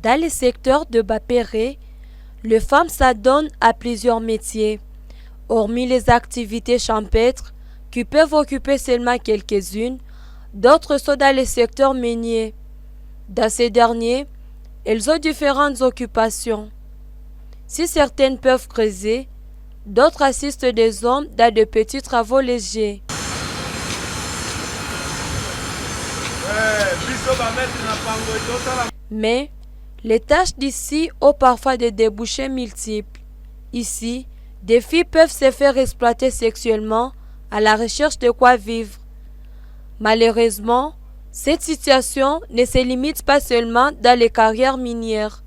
Dans le secteur de Bapéré, les femmes s'adonnent à plusieurs métiers. Hormis les activités champêtres, qui peuvent occuper seulement quelques-unes, d'autres sont dans le secteur minier. Dans ces derniers, elles ont différentes occupations. Si certaines peuvent creuser, d'autres assistent des hommes dans de petits travaux légers. Mais les tâches d'ici ont parfois des débouchés multiples. Ici, des filles peuvent se faire exploiter sexuellement à la recherche de quoi vivre. Malheureusement, cette situation ne se limite pas seulement dans les carrières minières.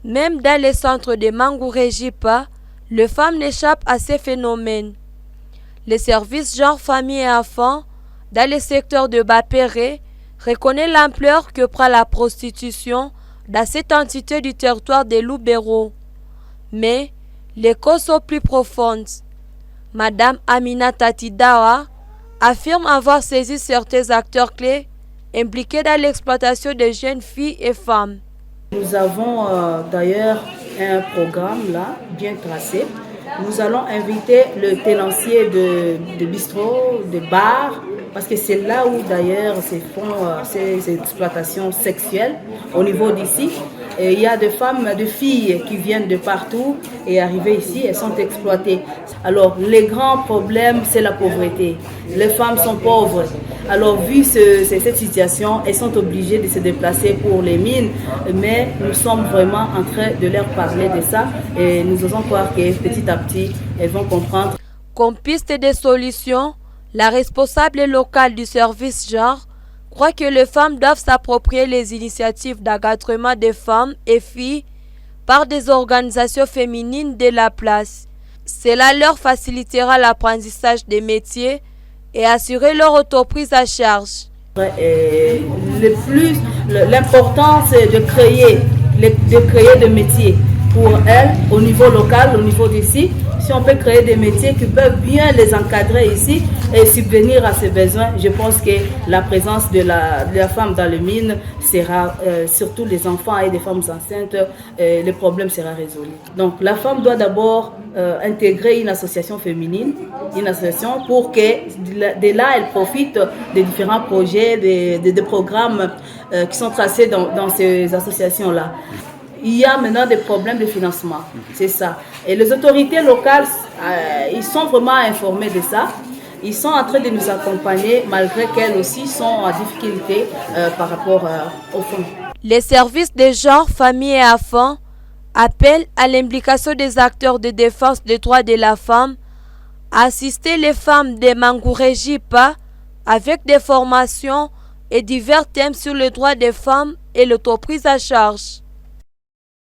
Même dans les centres de Mangouré-Jipa, les femmes n'échappent à ces phénomènes. Le service genre famille et enfants dans le secteur de Bapéré reconnaît l'ampleur que prend la prostitution dans cette entité du territoire de Lubero. Mais les causes sont plus profondes. Madame Amina Tatidawa affirme avoir saisi certains acteurs clés impliqués dans l'exploitation des jeunes filles et femmes. Nous avons d'ailleurs un programme là, bien tracé. Nous allons inviter le tenancier de bistrot, de bar, parce que c'est là où d'ailleurs se font ces exploitations sexuelles au niveau d'ici. Et il y a des femmes, des filles qui viennent de partout et arrivées ici, elles sont exploitées. Alors, les grands problèmes, c'est la pauvreté. Les femmes sont pauvres. Alors, vu cette situation, elles sont obligées de se déplacer pour les mines. Mais nous sommes vraiment en train de leur parler de ça. Et nous osons croire que petit à petit, elles vont comprendre. Comme piste de solution, la responsable locale du service genre croit que les femmes doivent s'approprier les initiatives d'encadrement des femmes et filles par des organisations féminines de la place. Cela leur facilitera l'apprentissage des métiers et assurer leur autoprise à charge. L'important, c'est de créer des métiers pour elles au niveau local, au niveau d'ici. Si on peut créer des métiers qui peuvent bien les encadrer ici et subvenir à ses besoins, je pense que la présence de la femme dans les mines sera, surtout les enfants et les femmes enceintes, le problème sera résolu. Donc la femme doit d'abord intégrer une association féminine, une association pour que de là elle profite des différents projets, des programmes qui sont tracés dans ces associations-là. Il y a maintenant des problèmes de financement, c'est ça. Et les autorités locales, ils sont vraiment informés de ça. Ils sont en train de nous accompagner malgré qu'elles aussi sont en difficulté par rapport au fonds. Les services de genre, famille et enfants appellent à l'implication des acteurs de défense des droits de la femme à assister les femmes de Mangouré-Jipa avec des formations et divers thèmes sur les droits des femmes et l'autoprise à charge.